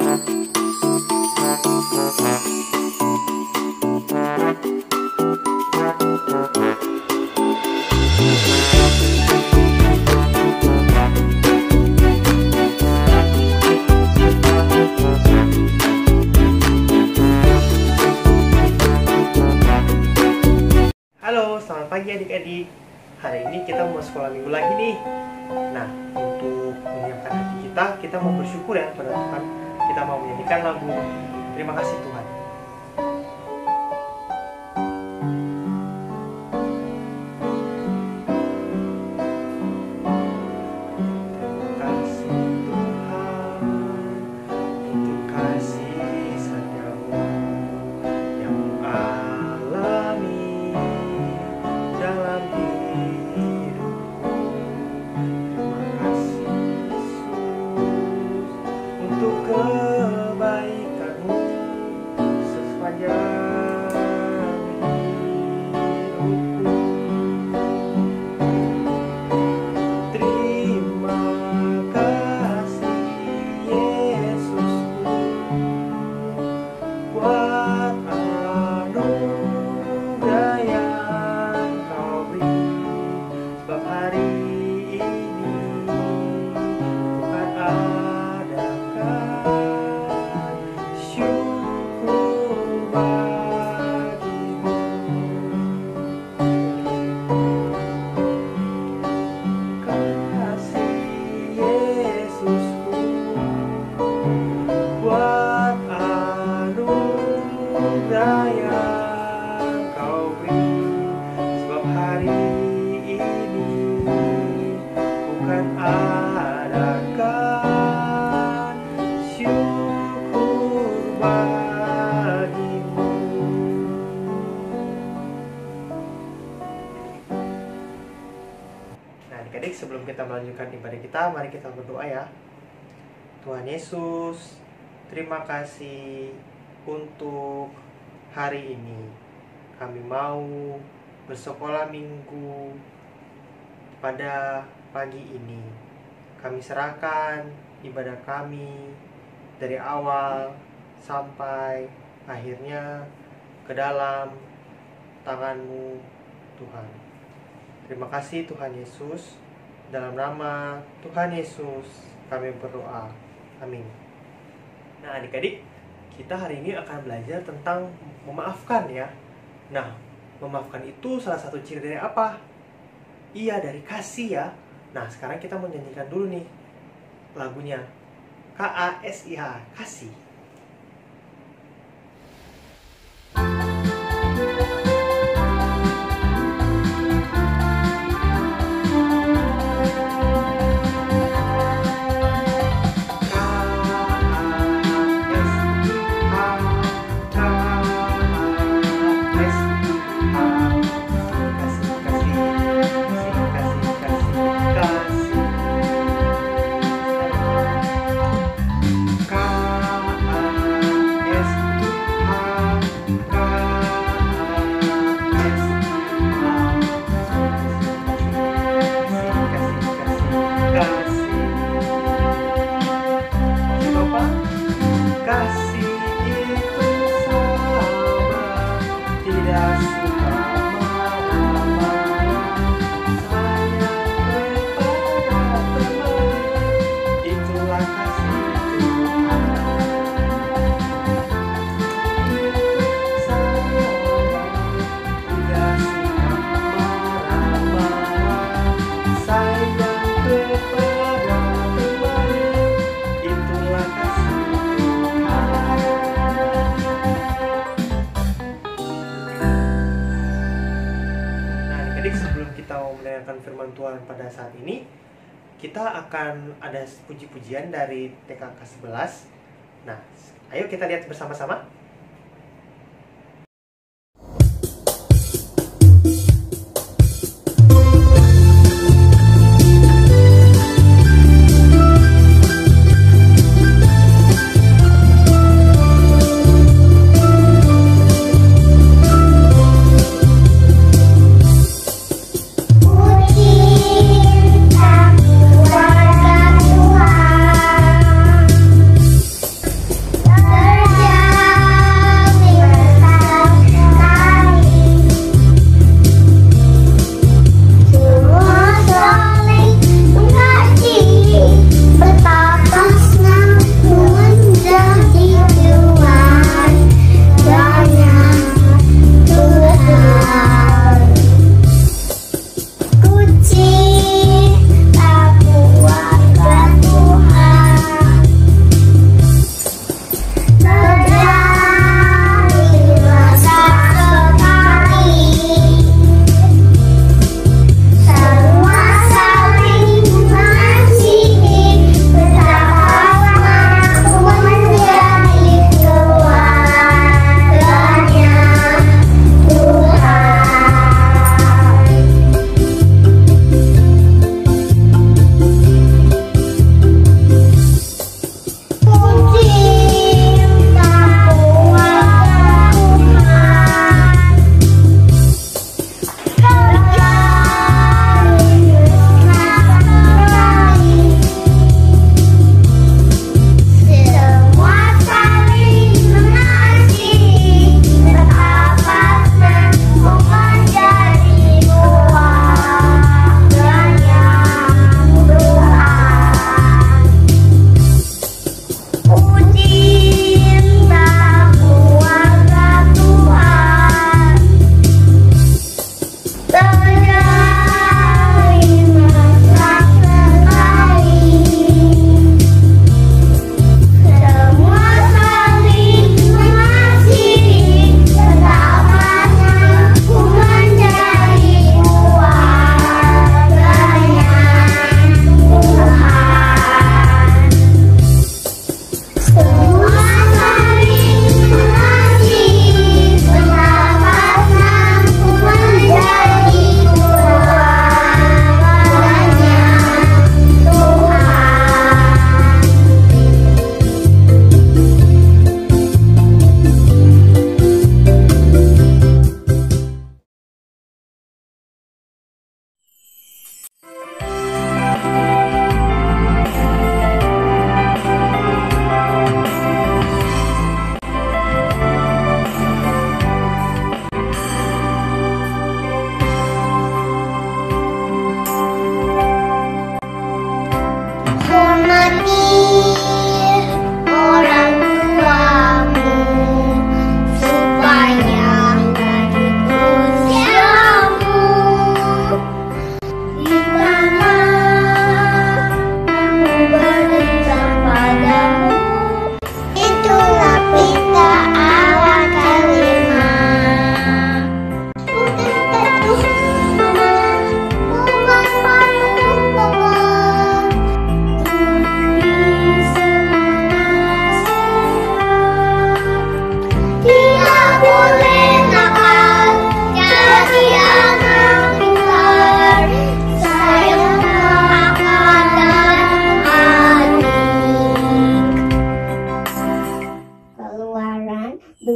Halo, selamat pagi adik-adik. Hari ini kita mau sekolah minggu lagi nih. Nah, untuk menyiapkan hati kita mau bersyukur ya pada Tuhan. Kita mau menyanyikan lagu Terima Kasih Tuhan. Kebaikanmu sepanjang hidupku. Terima kasih Yesusku buat anugerah yang Kau beri, sebab hari ini bukan Adik-adik, sebelum kita melanjutkan ibadah kita, mari kita berdoa ya. Tuhan Yesus, terima kasih untuk hari ini. Kami mau bersekolah minggu pada pagi ini. Kami serahkan ibadah kami dari awal sampai akhirnya ke dalam tangan-Mu, Tuhan. Terima kasih Tuhan Yesus. Dalam nama Tuhan Yesus kami berdoa. Amin. Nah adik-adik, kita hari ini akan belajar tentang memaafkan ya. Nah, memaafkan itu salah satu ciri dari apa? Iya, dari kasih ya. Nah, sekarang kita mau nyanyikan dulu nih lagunya. KASIH, kasih. Firman Tuhan pada saat ini, kita akan ada puji-pujian dari TKK 11. Nah, ayo kita lihat bersama-sama.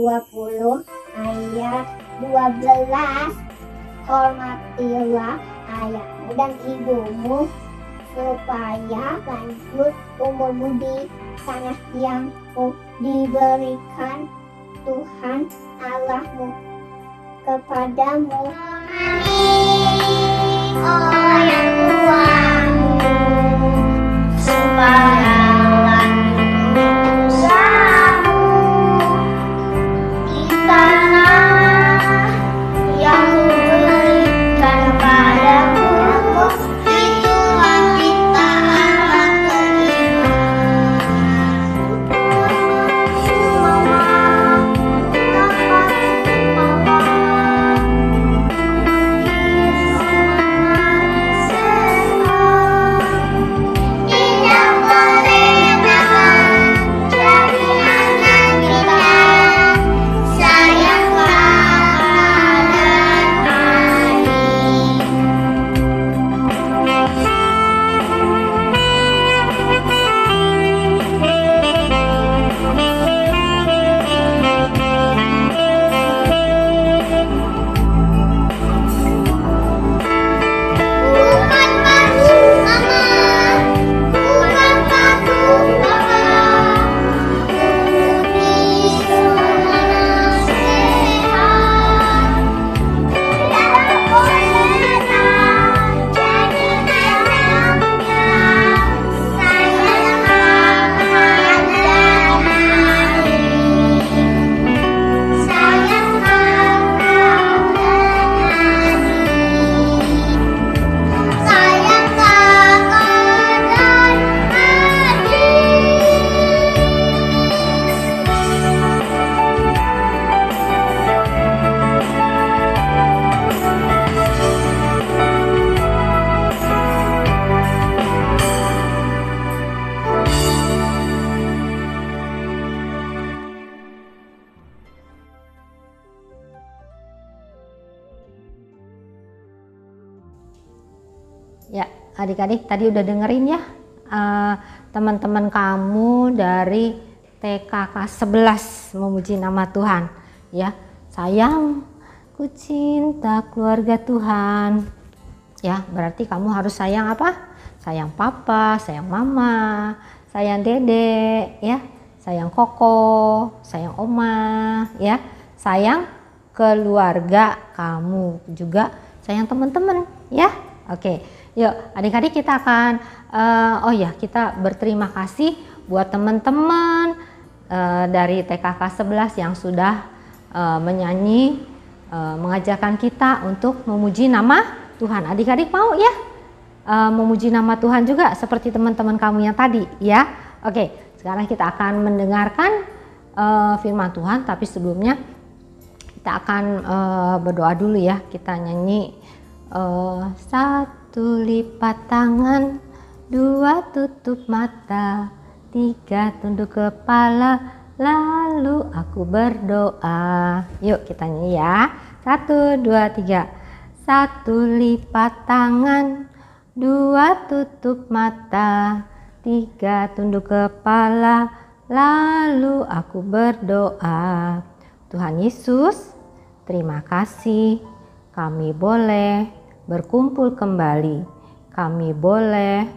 20 ayat 12. Hormatilah ayahmu dan ibumu supaya lanjut umurmu di tanah yang diberikan Tuhan Allahmu kepadamu. Amin. Oh yang tuamu supaya lanjut usahamu di tanah yang kuberikan padamu. Itulah kita akan Ya, adik-adik tadi udah dengerin ya teman-teman kamu dari TKK 11 memuji nama Tuhan ya. Sayang, ku cinta keluarga Tuhan. Ya, berarti kamu harus sayang apa? Sayang papa, sayang mama, sayang dede ya, sayang koko, sayang oma ya, sayang keluarga kamu juga, sayang teman-teman ya. Oke, yuk adik-adik kita akan kita berterima kasih buat teman-teman dari TKK 11 yang sudah menyanyi mengajarkan kita untuk memuji nama Tuhan. Adik-adik mau ya memuji nama Tuhan juga seperti teman-teman kamu yang tadi ya. Oke, sekarang kita akan mendengarkan firman Tuhan, tapi sebelumnya kita akan berdoa dulu ya. Kita nyanyi satu lipat tangan, dua tutup mata, tiga tunduk kepala, lalu aku berdoa. Yuk kita nyanyi ya. 1, 2, 3. Satu lipat tangan, dua tutup mata, tiga tunduk kepala, lalu aku berdoa. Tuhan Yesus, terima kasih kami boleh berkumpul kembali. Kami boleh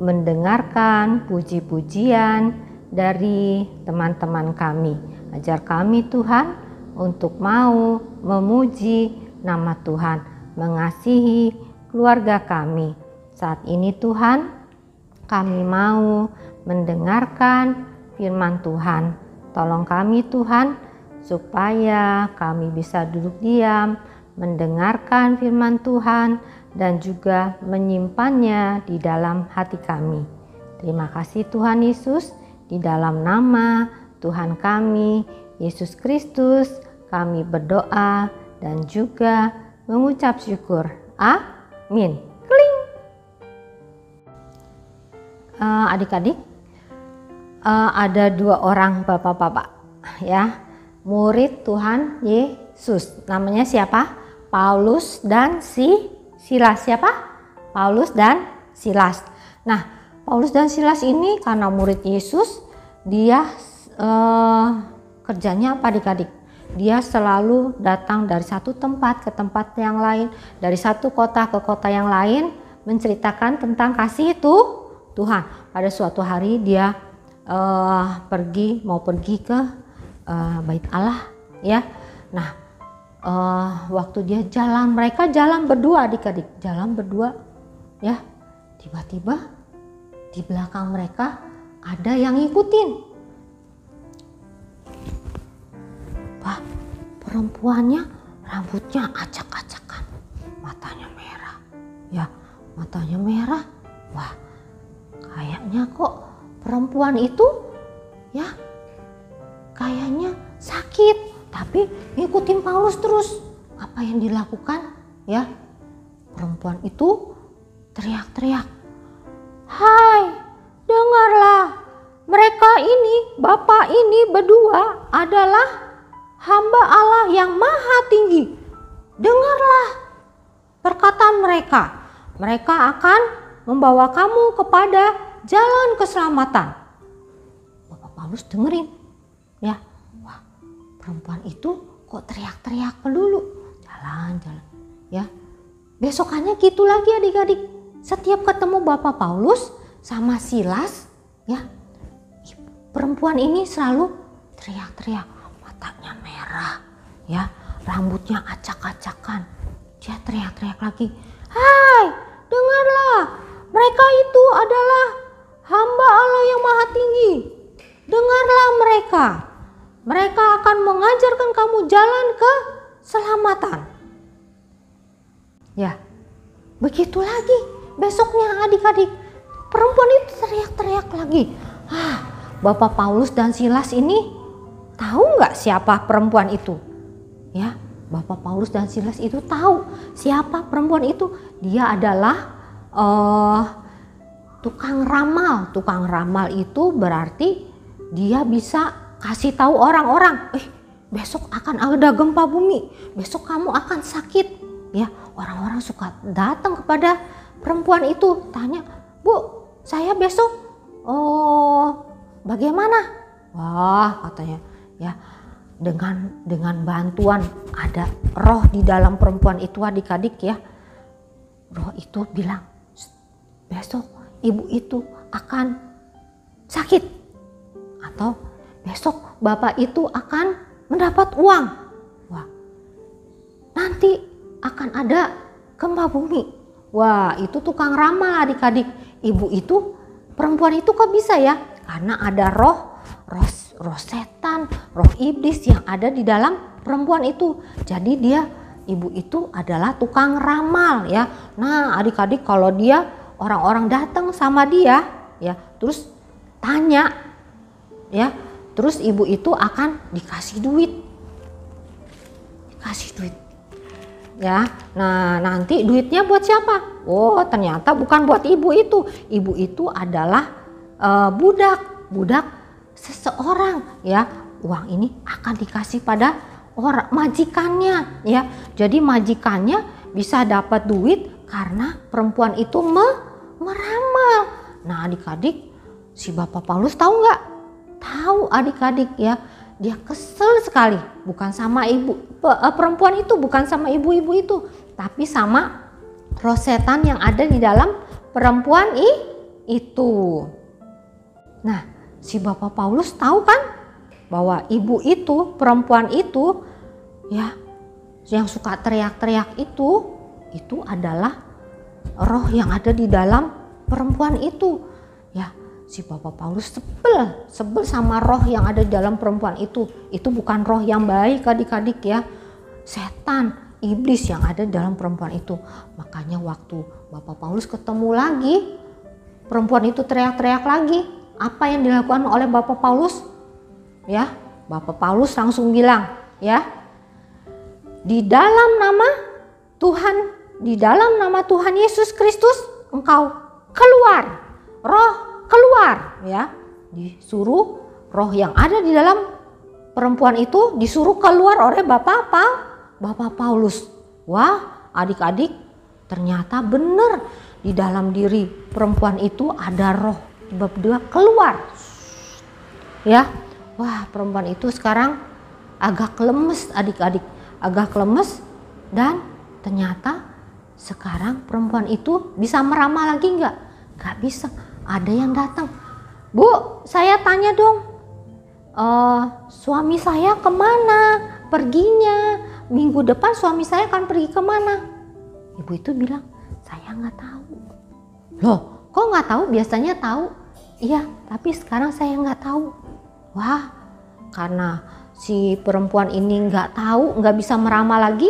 mendengarkan puji-pujian dari teman-teman kami. Ajar kami Tuhan untuk mau memuji nama Tuhan, mengasihi keluarga kami. Saat ini Tuhan, kami mau mendengarkan firman Tuhan. Tolong kami Tuhan, supaya kami bisa duduk diam, mendengarkan firman Tuhan, dan juga menyimpannya di dalam hati kami. Terima kasih Tuhan Yesus, di dalam nama Tuhan kami, Yesus Kristus, kami berdoa dan juga mengucap syukur. Amin. Kling. Adik-adik, ada 2 orang bapak-bapak ya, murid Tuhan Yesus. Namanya siapa? Paulus dan Silas. Siapa? Paulus dan Silas. Nah, Paulus dan Silas ini karena murid Yesus, dia kerjanya apa adik-adik? Dia selalu datang dari satu tempat ke tempat yang lain, dari satu kota ke kota yang lain, menceritakan tentang kasih itu Tuhan. Pada suatu hari dia mau pergi ke Bait Allah, ya. Nah, waktu dia jalan, mereka jalan berdua adik-adik, jalan berdua, ya. Tiba-tiba di belakang mereka ada yang ngikutin. Wah, perempuannya rambutnya acak-acakan, matanya merah, ya, matanya merah. Wah, kayaknya kok perempuan itu, ya, kayaknya sakit, tapi ngikutin Paulus terus. Apa yang dilakukan, ya? Perempuan itu teriak-teriak, "Hai, dengarlah, mereka ini, bapak ini berdua adalah hamba Allah yang maha tinggi. Dengarlah perkataan mereka. Mereka akan membawa kamu kepada jalan keselamatan." Bapak Paulus dengerin, ya. Wah, perempuan itu kok teriak-teriak melulu, jalan, ya. Besokannya gitu lagi adik-adik. Setiap ketemu Bapak Paulus sama Silas, ya, perempuan ini selalu teriak-teriak, matanya merah, ya, rambutnya acak-acakan. Dia teriak-teriak lagi, "Hai, dengarlah, mereka itu adalah hamba Allah yang maha tinggi. Dengarlah mereka. Mereka akan mengajarkan kamu jalan keselamatan." Ya, begitu lagi. Besoknya adik-adik, perempuan itu teriak-teriak lagi. Bapak Paulus dan Silas ini tahu nggak siapa perempuan itu? Ya, Bapak Paulus dan Silas itu tahu siapa perempuan itu. Dia adalah tukang ramal. Tukang ramal itu berarti dia bisa kasih tahu orang-orang, besok akan ada gempa bumi, besok kamu akan sakit. Ya, orang-orang suka datang kepada perempuan itu, tanya, "Bu, saya besok bagaimana?" Wah, katanya, ya, dengan bantuan ada roh di dalam perempuan itu adik-adik, ya. Roh itu bilang, "Besok ibu itu akan sakit," atau "besok bapak itu akan mendapat uang." Wah, nanti akan ada gempa bumi. Wah, itu tukang ramal adik-adik. Ibu itu, perempuan itu kok bisa, ya? Karena ada roh setan, roh iblis yang ada di dalam perempuan itu. Jadi dia, ibu itu adalah tukang ramal, ya. Nah, adik-adik, kalau dia, orang-orang datang sama dia, ya, terus tanya, ya, terus ibu itu akan dikasih duit. Ya, nah nanti duitnya buat siapa? Oh, ternyata bukan buat ibu itu. Ibu itu adalah budak seseorang, ya. Uang ini akan dikasih pada orang majikannya, ya. Jadi majikannya bisa dapat duit karena perempuan itu meramal. Nah, adik-adik, si Bapak Paulus tahu nggak? Tahu adik-adik, ya. Dia kesel sekali, bukan sama ibu perempuan itu, bukan sama ibu-ibu itu, tapi sama roh setan yang ada di dalam perempuan itu. Nah, si Bapak Paulus tahu kan bahwa ibu itu, perempuan itu, ya, yang suka teriak-teriak itu adalah roh yang ada di dalam perempuan itu, ya. Si Bapak Paulus sebel sama roh yang ada di dalam perempuan itu. Itu bukan roh yang baik adik-adik, ya. Setan, iblis yang ada di dalam perempuan itu. Makanya waktu Bapak Paulus ketemu lagi, perempuan itu teriak-teriak lagi. Apa yang dilakukan oleh Bapak Paulus? Ya, Bapak Paulus langsung bilang, ya, di dalam nama Tuhan Yesus Kristus, engkau keluar. Roh keluar, ya. Disuruh roh yang ada di dalam perempuan itu disuruh keluar oleh Bapak Paulus. Wah, adik-adik, ternyata benar di dalam diri perempuan itu ada roh tiba-tiba keluar, ya. Wah, perempuan itu sekarang agak lemes adik-adik, agak lemes, dan ternyata sekarang perempuan itu bisa meramal lagi nggak? Nggak bisa. Ada yang datang, Bu, saya tanya dong, suami saya kemana perginya? Minggu depan suami saya akan pergi kemana? Ibu itu bilang, saya nggak tahu. Loh, kok nggak tahu? Biasanya tahu. Iya, tapi sekarang saya nggak tahu. Wah, karena si perempuan ini nggak tahu, nggak bisa meramal lagi,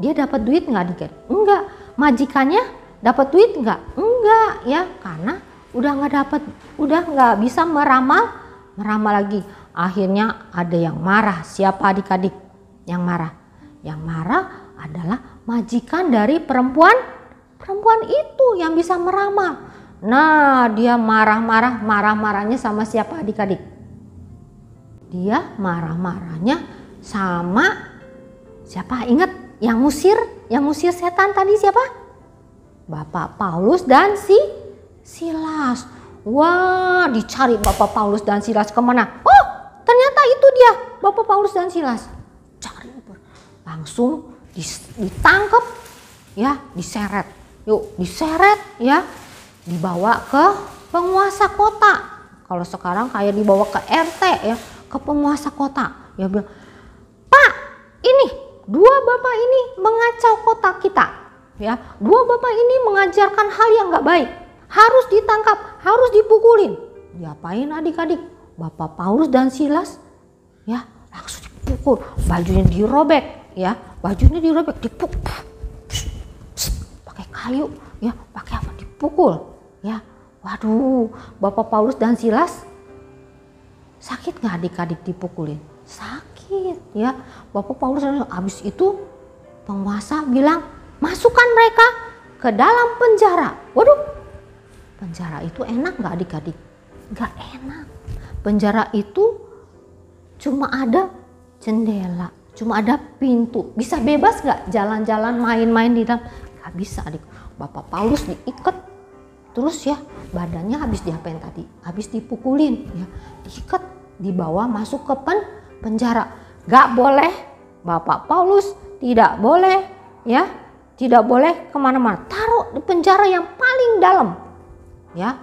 dia dapat duit nggak dikit? Enggak. Majikannya dapat duit nggak? Enggak, ya, karena udah nggak dapat, udah nggak bisa meramal lagi. Akhirnya ada yang marah. Siapa adik-adik yang marah? Yang marah adalah majikan dari perempuan itu yang bisa meramal. Nah, dia marah-marahnya sama siapa adik-adik? Dia marah-marahnya sama siapa? Ingat yang ngusir setan tadi siapa? Bapak Paulus dan Silas. Wah, dicari Bapak Paulus dan Silas kemana? Oh, ternyata itu dia, Bapak Paulus dan Silas. Cari, langsung ditangkap, ya, diseret. Yuk, diseret, ya, dibawa ke penguasa kota. Kalau sekarang kayak dibawa ke RT, ya, ke penguasa kota. Ya bilang, Pak, ini dua bapak ini mengacau kota kita, ya. Dua bapak ini mengajarkan hal yang nggak baik, harus ditangkap, harus dipukulin. Diapain adik-adik? Bapak Paulus dan Silas, ya, langsung dipukul, bajunya dirobek, ya, dipukul, pakai kayu, ya, pakai apa? Dipukul, ya. Waduh, Bapak Paulus dan Silas sakit nggak adik-adik dipukulin? Sakit, ya. Bapak Paulus, habis itu penguasa bilang, masukkan mereka ke dalam penjara. Waduh, penjara itu enak nggak adik-adik? Nggak enak. Penjara itu cuma ada jendela, cuma ada pintu. Bisa bebas nggak jalan-jalan, main-main di dalam? Nggak bisa adik. Bapak Paulus diikat, terus ya badannya habis diapain tadi? Habis dipukulin, ya, diikat, dibawa masuk ke penjara. Nggak boleh, Bapak Paulus tidak boleh, ya, tidak boleh kemana-mana. Taruh di penjara yang paling dalam, ya,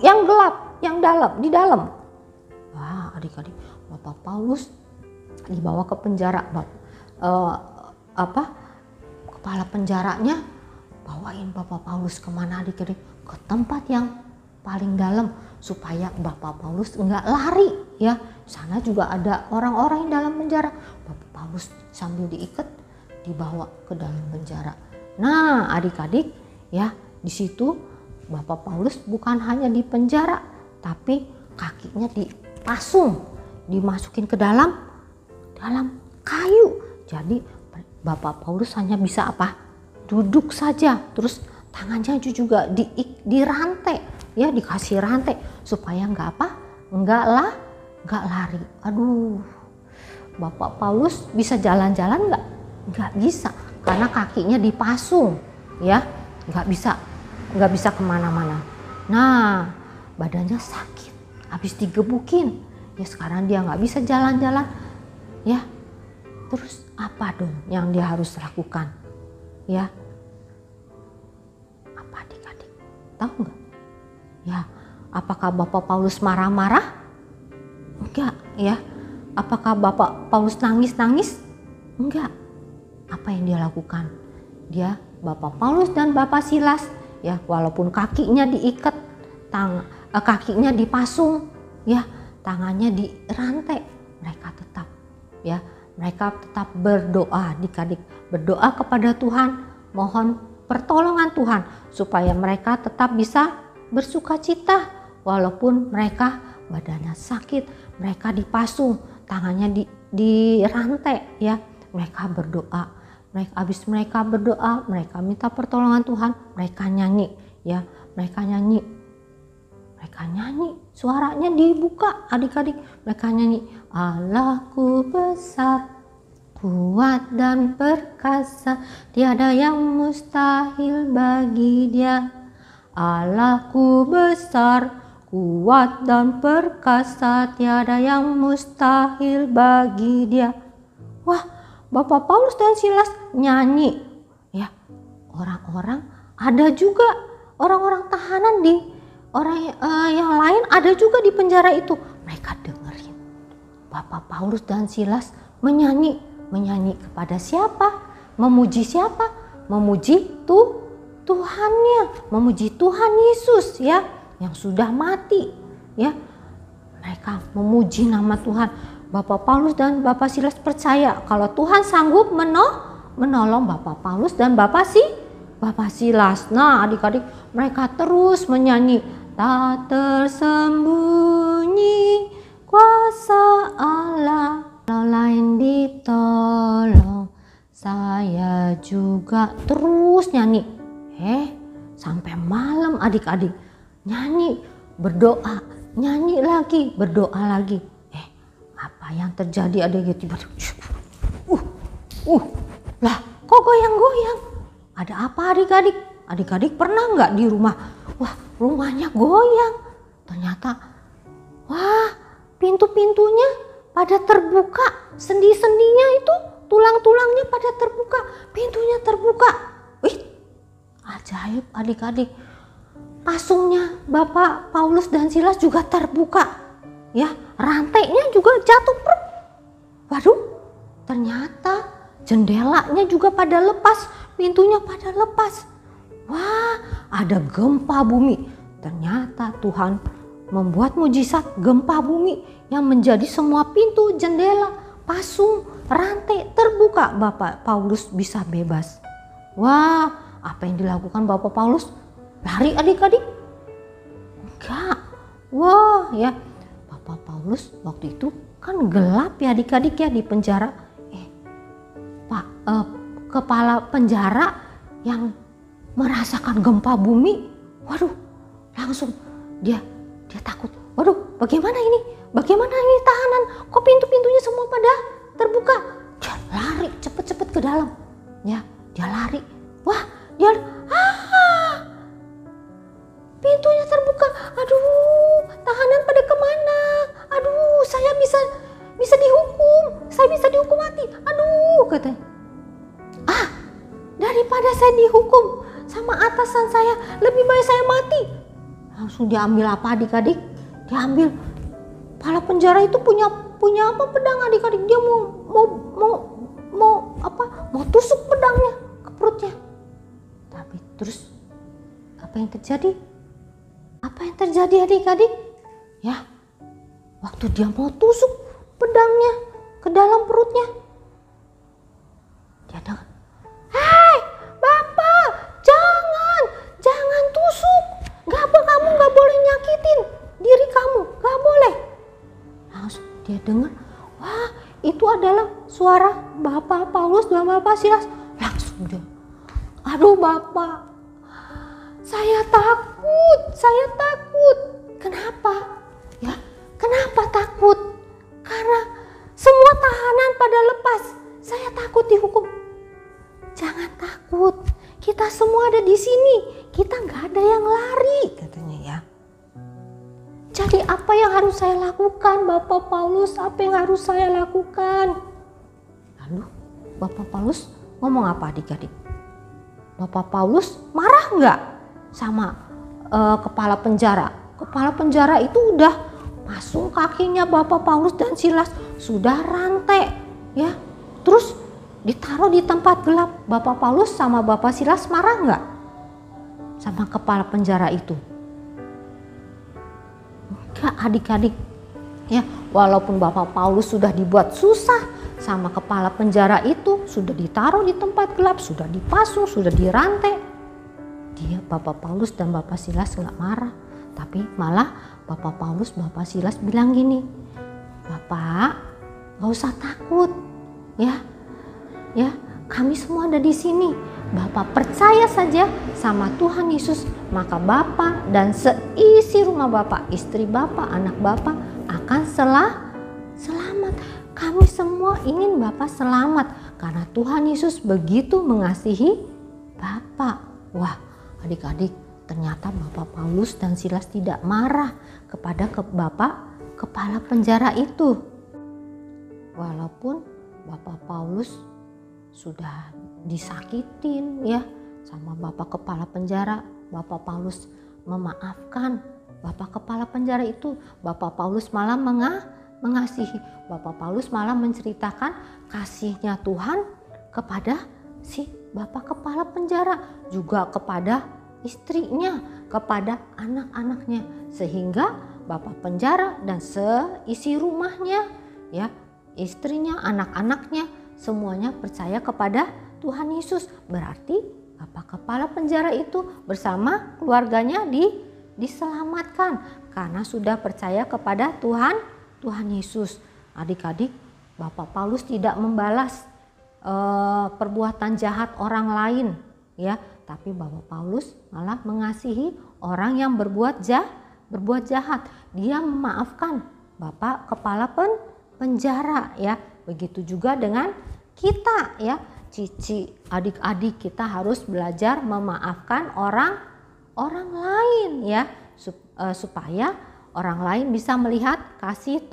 yang gelap, yang dalam, di dalam. Wah, adik-adik, Bapak Paulus dibawa ke penjara. Kepala penjaranya bawain Bapak Paulus kemana adik-adik? Ke tempat yang paling dalam supaya Bapak Paulus enggak lari, ya. Sana juga ada orang-orang yang dalam penjara. Bapak Paulus sambil diikat dibawa ke dalam penjara. Nah, adik-adik, ya, di situ Bapak Paulus bukan hanya di penjara, tapi kakinya dipasung, dimasukin ke dalam kayu. Jadi Bapak Paulus hanya bisa apa? Duduk saja. Terus tangannya juga dirantai, ya, dikasih rantai supaya enggak lari. Aduh, Bapak Paulus bisa jalan-jalan nggak bisa, karena kakinya dipasung, ya, nggak bisa kemana-mana. Nah, badannya sakit, habis digebukin, ya, sekarang dia nggak bisa jalan-jalan, ya. Terus apa dong yang dia harus lakukan, ya? Apa adik-adik tahu nggak? Ya, apakah Bapak Paulus marah-marah? Enggak, ya. Apakah Bapak Paulus nangis-nangis? Enggak. Apa yang dia lakukan? Dia, Bapak Paulus dan Bapak Silas, ya, walaupun kakinya diikat, kakinya dipasung, ya, tangannya dirantai, mereka tetap berdoa, adik-adik, berdoa kepada Tuhan, mohon pertolongan Tuhan supaya mereka tetap bisa bersukacita walaupun mereka badannya sakit, mereka dipasung, tangannya dirantai, ya. Mereka berdoa. Habis mereka berdoa, mereka minta pertolongan Tuhan, mereka nyanyi, ya. Mereka nyanyi, suaranya dibuka adik-adik. Mereka nyanyi, Allahku besar, kuat dan perkasa, tiada yang mustahil bagi Dia. Allahku besar, kuat dan perkasa, tiada yang mustahil bagi Dia. Wah, Bapak Paulus dan Silas nyanyi. Ya, orang-orang ada juga, orang-orang tahanan di yang lain ada juga di penjara itu. Mereka dengerin Bapak Paulus dan Silas menyanyi kepada siapa? Memuji siapa? Memuji Tuhannya, memuji Tuhan Yesus ya, yang sudah mati ya. Mereka memuji nama Tuhan. Bapak Paulus dan Bapak Silas percaya kalau Tuhan sanggup menolong Bapak Paulus dan Bapak Silas. Nah, adik-adik, mereka terus menyanyi, tak tersembunyi kuasa Allah, kalau lain ditolong, saya juga. Terus nyanyi. Sampai malam adik-adik nyanyi, berdoa, nyanyi lagi, berdoa lagi. Apa yang terjadi adik-adik? Tiba-tiba lah, kok goyang-goyang? Ada apa adik-adik? Adik-adik pernah nggak di rumah? Wah, rumahnya goyang. Ternyata, wah, pintu-pintunya pada terbuka, sendi-sendinya itu, tulang-tulangnya pada terbuka, pintunya terbuka. Wih, ajaib adik-adik. Pasungnya Bapak Paulus dan Silas juga terbuka. Ya, rantainya juga jatuh. Waduh, ternyata jendelanya juga pada lepas, pintunya pada lepas. Wah, ada gempa bumi. Ternyata Tuhan membuat mujizat gempa bumi yang menjadi semua pintu, jendela, pasung, rantai terbuka. Bapak Paulus bisa bebas. Wah, apa yang dilakukan Bapak Paulus? Lari adik-adik? Enggak. Wah ya, Bapak Paulus waktu itu kan gelap ya adik-adik ya di penjara. Kepala penjara yang merasakan gempa bumi, waduh, langsung dia takut. Waduh, bagaimana ini? Bagaimana ini tahanan? Kok pintu-pintunya semua pada terbuka? Dia lari cepet-cepet ke dalam. Ya, dia lari. Wah, dia pintunya terbuka. Aduh, tahanan pada kemana? Aduh, saya bisa dihukum. Saya bisa dihukum mati. Aduh, katanya. Daripada saya dihukum sama atasan saya, lebih baik saya mati. Langsung diambil apa adik-adik? Diambil. Kepala penjara itu punya apa pedang adik-adik. Dia mau tusuk pedangnya ke perutnya. Tapi terus apa yang terjadi? Apa yang terjadi adik-adik? Ya, waktu dia mau tusuk pedangnya ke dalam perutnya, dia dengar, "Hei, Bapak, jangan tusuk. Kamu nggak boleh nyakitin diri kamu, nggak boleh." Langsung dia dengar, wah, itu adalah suara Bapak Paulus dan Bapak Silas. Langsung dia, "Aduh Bapak, saya takut. Kenapa? Ya, kenapa takut? Karena semua tahanan pada lepas. Saya takut dihukum." "Jangan takut. Kita semua ada di sini. Kita nggak ada yang lari," katanya ya. "Jadi apa yang harus saya lakukan, Bapak Paulus? Apa yang harus saya lakukan?" Lalu Bapak Paulus ngomong apa adik-adik? Bapak Paulus marah nggak sama kepala penjara? Kepala penjara itu udah pasung kakinya Bapak Paulus dan Silas, sudah rantai ya, terus ditaruh di tempat gelap. Bapak Paulus sama Bapak Silas marah nggak sama kepala penjara itu? Enggak adik-adik ya, walaupun Bapak Paulus sudah dibuat susah sama kepala penjara itu, sudah ditaruh di tempat gelap, sudah dipasung, sudah dirantai, dia Bapak Paulus dan Bapak Silas nggak marah. Tapi malah Bapak Paulus, Bapak Silas bilang gini, "Bapak, nggak usah takut ya, kami semua ada di sini. Bapak percaya saja sama Tuhan Yesus, maka Bapak dan seisi rumah Bapak, istri Bapak, anak Bapak akan selamat. Kami semua ingin Bapak selamat karena Tuhan Yesus begitu mengasihi Bapak." Wah, adik-adik, ternyata Bapak Paulus dan Silas tidak marah kepada Bapak kepala penjara itu. Walaupun Bapak Paulus sudah disakitin ya sama Bapak kepala penjara, Bapak Paulus memaafkan Bapak kepala penjara itu. Bapak Paulus malah mengasihi. Bapak Paulus malah menceritakan kasihnya Tuhan kepada si Bapak kepala penjara, juga kepada istrinya, kepada anak-anaknya, sehingga Bapak penjara dan seisi rumahnya ya, istrinya, anak-anaknya, semuanya percaya kepada Tuhan Yesus. Berarti Bapak kepala penjara itu bersama keluarganya diselamatkan karena sudah percaya kepada Tuhan Yesus. Adik-adik, Bapak Paulus tidak membalas perbuatan jahat orang lain ya, tapi Bapak Paulus malah mengasihi orang yang berbuat jahat. Dia memaafkan Bapak kepala penjara ya. Begitu juga dengan kita ya, cici, adik-adik, kita harus belajar memaafkan orang lain ya, supaya orang lain bisa melihat kasih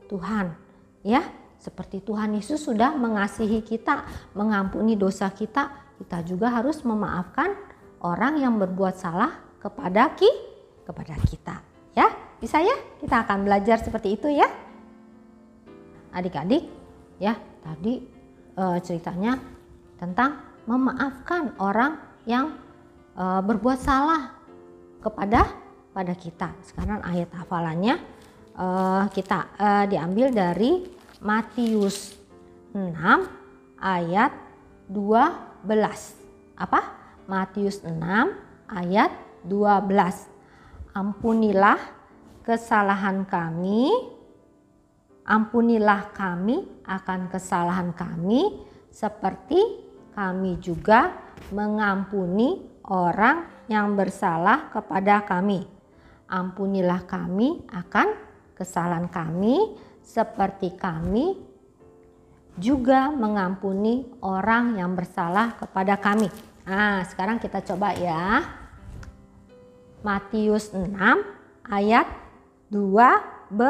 Tuhan ya. Seperti Tuhan Yesus sudah mengasihi kita, mengampuni dosa kita, kita juga harus memaafkan orang yang berbuat salah kepada kita ya. Bisa ya? Kita akan belajar seperti itu ya. Adik-adik ya, tadi ceritanya tentang memaafkan orang yang berbuat salah kepada kita. Sekarang ayat hafalannya kita diambil dari Matius 6 ayat 12. Apa? Matius 6 ayat 12. Ampunilah kesalahan kami, ampunilah kami akan kesalahan kami, seperti kami juga mengampuni orang yang bersalah kepada kami. Ampunilah kami akan kesalahan kami, seperti kami juga mengampuni orang yang bersalah kepada kami. Nah, sekarang kita coba ya. Matius 6 ayat 12.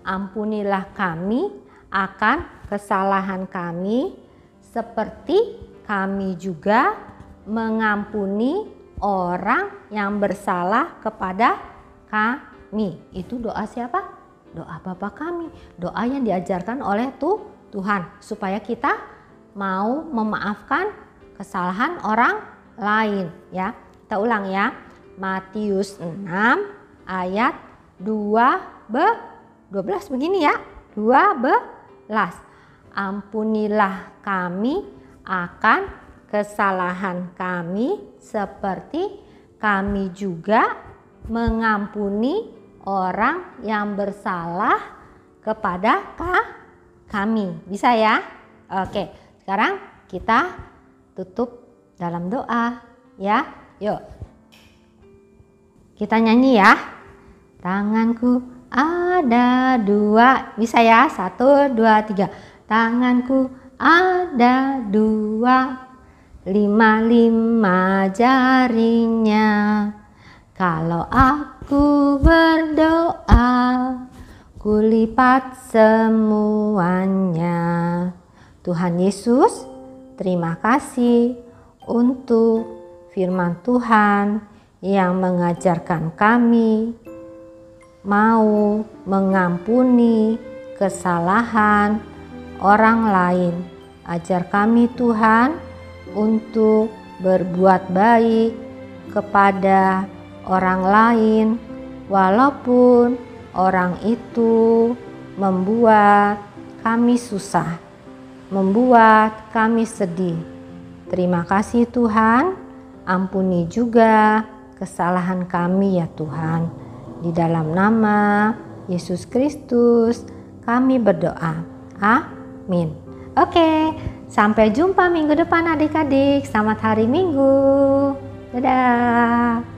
Ampunilah kami akan kesalahan kami, seperti kami juga mengampuni orang yang bersalah kepada kami. Itu doa siapa? Doa Bapa kami, doa yang diajarkan oleh Tuhan supaya kita mau memaafkan kesalahan orang lain ya. Kita ulang ya. Matius 6 ayat 12 begini ya. 12. Ampunilah kami akan kesalahan kami, seperti kami juga mengampuni orang yang bersalah kepada kami. Bisa ya? Oke, sekarang kita tutup dalam doa ya. Yuk, kita nyanyi ya. Tanganku ada dua. Bisa ya? 1, 2, 3. Tanganku ada dua, 5 jarinya. Kalau aku berdoa, kulipat semuanya. Tuhan Yesus, terima kasih untuk firman Tuhan yang mengajarkan kami mau mengampuni kesalahan orang lain. Ajar kami Tuhan untuk berbuat baik kepada orang lain, walaupun orang itu membuat kami susah, membuat kami sedih. Terima kasih Tuhan, ampuni juga kesalahan kami ya Tuhan. Di dalam nama Yesus Kristus kami berdoa. Amin. Oke, sampai jumpa minggu depan adik-adik. Selamat hari Minggu. Dadah.